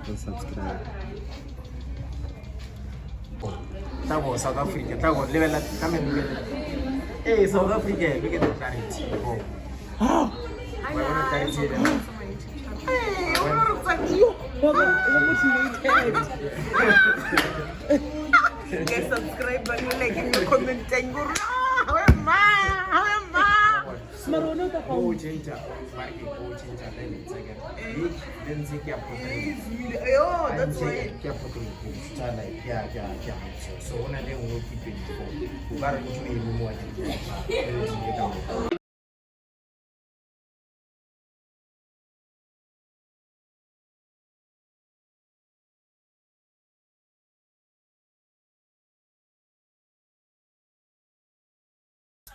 and subscribe. Tago, South Africa. Tago, level at come and look at it. Hey, South Africa, look at the clarity. Oh. Get subscribe button, like in the comment, and go. How am I? Oh, ginger. Oh, that's why. So when I didn't work it before, we got to go to more.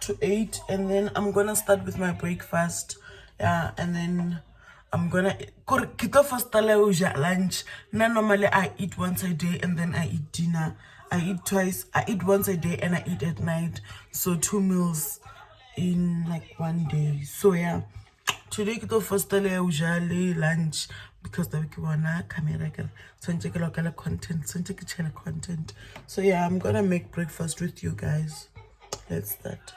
To 8, and then I'm gonna start with my breakfast. Yeah, and then I'm gonna first lunch. Now normally I eat once a day and then I eat dinner. I eat twice. I eat once a day and I eat at night. So 2 meals in like one day. So yeah, today first lunch because the week wanna camera so check local content. So check channel content. So yeah, I'm gonna make breakfast with you guys. Let's start.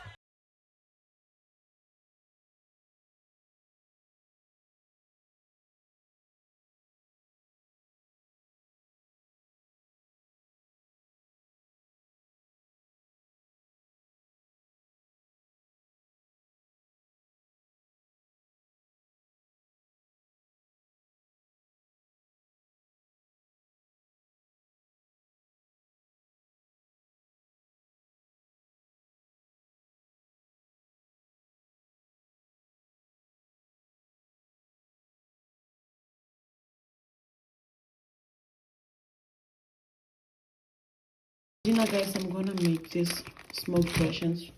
Dinner, guys, I'm gonna make this smoked rations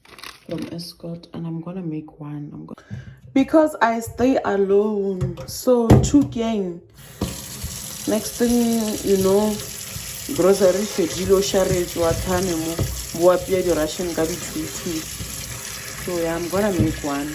from Escort, and I'm gonna make one. Because I stay alone, so 2 gang. Next thing you know, grocery fedilo sharage watane mo boapia di ration ka bithuthi. So yeah, I'm gonna make one.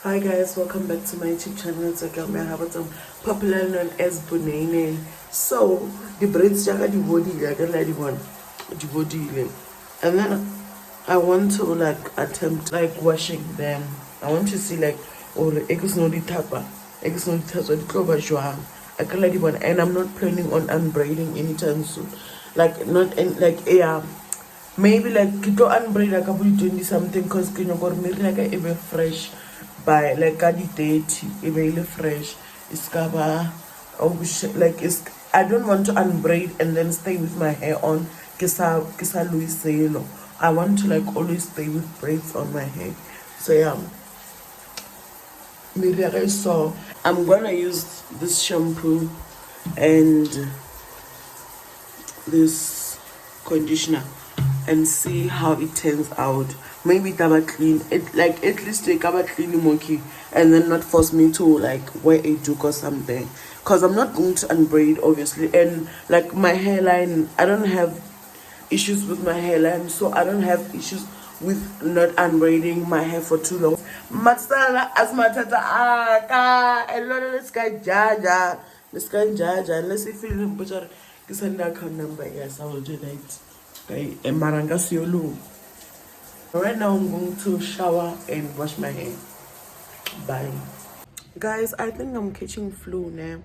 Hi guys, welcome back to my YouTube channel. It's a girl I have some popular known as Bunene. So the braids jaga the body the body, and then I want to like attempt like washing them. I want to see like or eggs no di tapa the clover jwang. I can let one, and I'm not planning on unbraiding anytime soon. Like not in like maybe like kito unbraid like about 20 something cause can you go like a ever fresh. by like ka di 30 e be ile fresh it's cover like it's I don't want to unbraid and then stay with my hair on kisa luiselo. I want to like always stay with braids on my hair. So yeah, so I'm gonna use this shampoo and this conditioner and see how it turns out. Maybe taba clean it, like at least take a clean monkey and then not force me to like wear a duke or something, because I'm not going to unbraid obviously, and like my hairline, I don't have issues with my hairline, so I don't have issues with not unbraiding my hair for too long. Matsala as matata this guy jaja unless if you butcher send the account number. Yes, I will do that. Okay, and maranga siolo. Right now I'm going to shower and wash my hair. Bye. Guys, I think I'm catching flu now.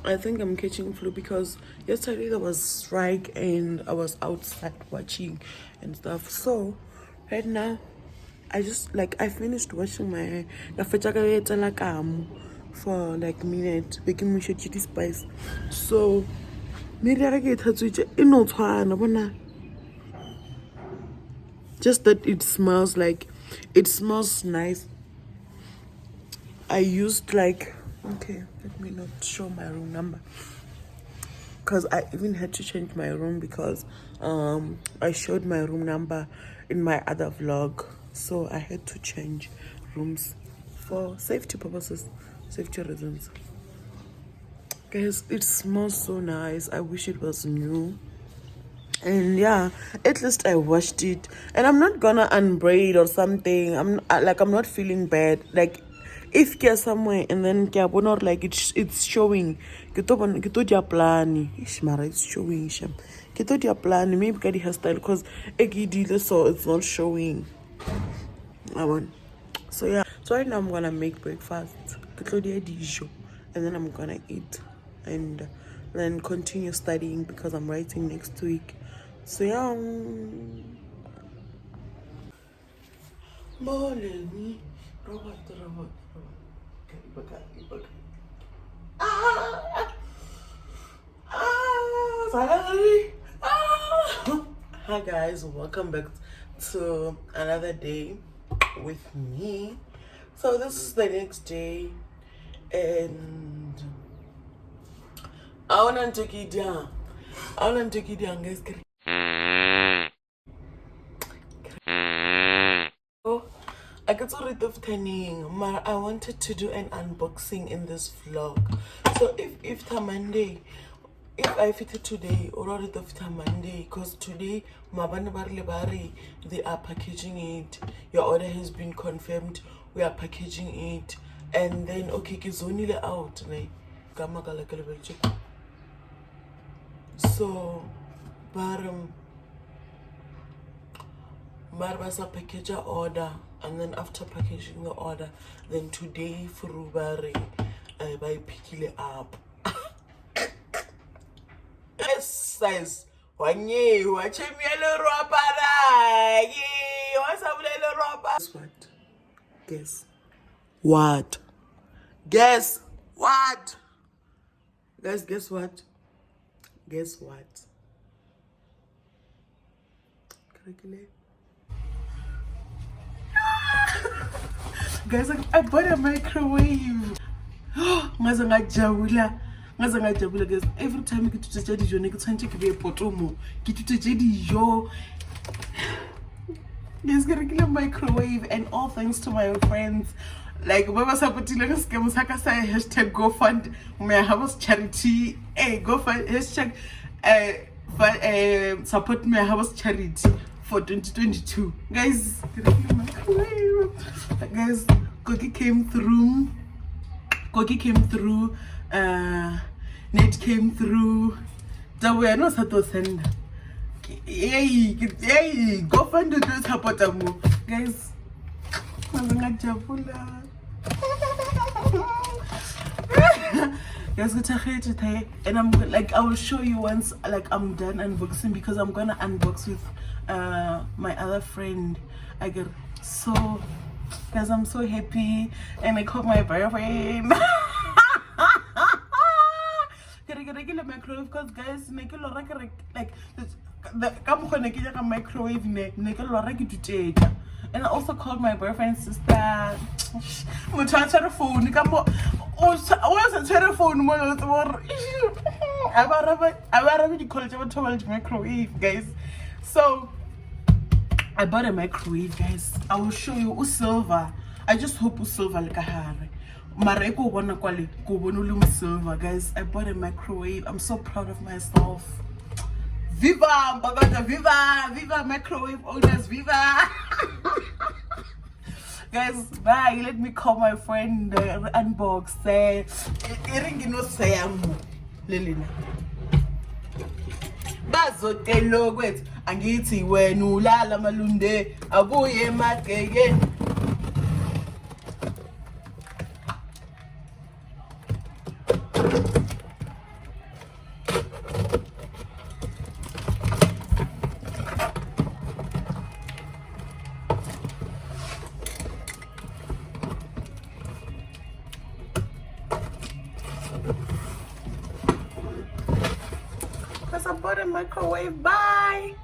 I think I'm catching flu because yesterday there was strike and I was outside watching and stuff. So right now I just like I finished washing my hair. For like a minute, making me chili spice. So just that it smells like it smells nice. I used like okay, let me not show my room number because I even had to change my room because I showed my room number in my other vlog, so I had to change rooms for safety purposes, safety reasons. Guys, it smells so nice. I wish it was new. And yeah, at least I washed it, and I'm not gonna unbraid or something. I'm not feeling bad. Like if you're somewhere and then like it's showing, it's showing maybe get the hairstyle because so it's not showing. So yeah, so right now I'm gonna make breakfast, and then I'm gonna eat and then continue studying because I'm writing next week. So yeah. Hi guys, welcome back to another day with me. So this is the next day and I wanna take it down guys. I got rid of turning, but I wanted to do an unboxing in this vlog. So if Monday, if I fit it today, or rid of Monday, because today they are packaging it. Your order has been confirmed. We are packaging it, and then okay, it's only out. So, Barbasa package order, and then after packaging the order, then today Furubari by picking it up. Yes, size. One year, watch me a little rapper. What's up, little rapper? Guess what? Guess what? Guys, guess what? Guess what? Guys, I bought a microwave. Guys, every time you get to the journey, you can take a potomo. Get to the JD. Guys, get a microwave, and all thanks to my friends. Like, Baba Sapatila scams, Hakasa, hashtag GoFund, my house charity. Hey, GoFund, hashtag support my house charity for 2022. Guys, Koki came through. Nate came through. That we are not to send. Hey, go find the dress support guys. And I'm like, I will show you once like I'm done unboxing, because I'm gonna unbox with my other friend. I get so guys, I'm so happy. And I called my boyfriend. Microwave, because guys, like the microwave and I also called my boyfriend's sister. I was on telephone. Microwave, guys. So I bought a microwave, guys. I will show you. Silver. I just hope silver like a hair. Silver, guys. I bought a microwave. I'm so proud of myself. Viva, Bagada, viva microwave owners, viva. Guys, bye. Let me call my friend unbox. Lilina. Bazotelo kwethu angithi wena ulala malunde abuye emagcekeni. I bought a microwave. Bye.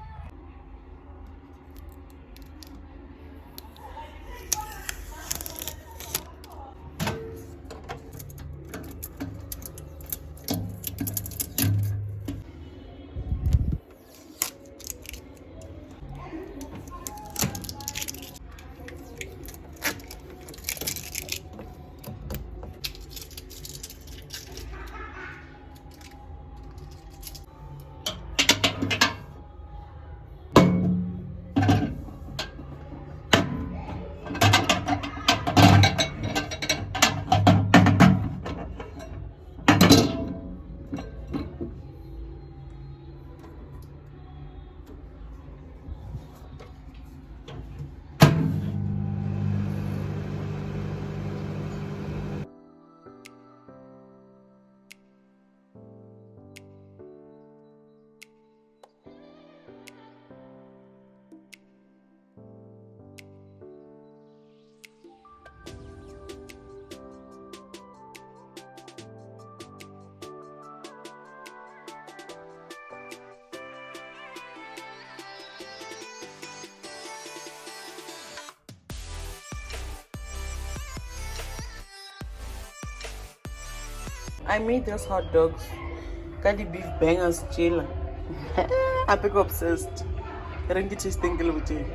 I made those hot dogs. Got the beef bangers, chilla. I'm obsessed. I don't get to think a little bit.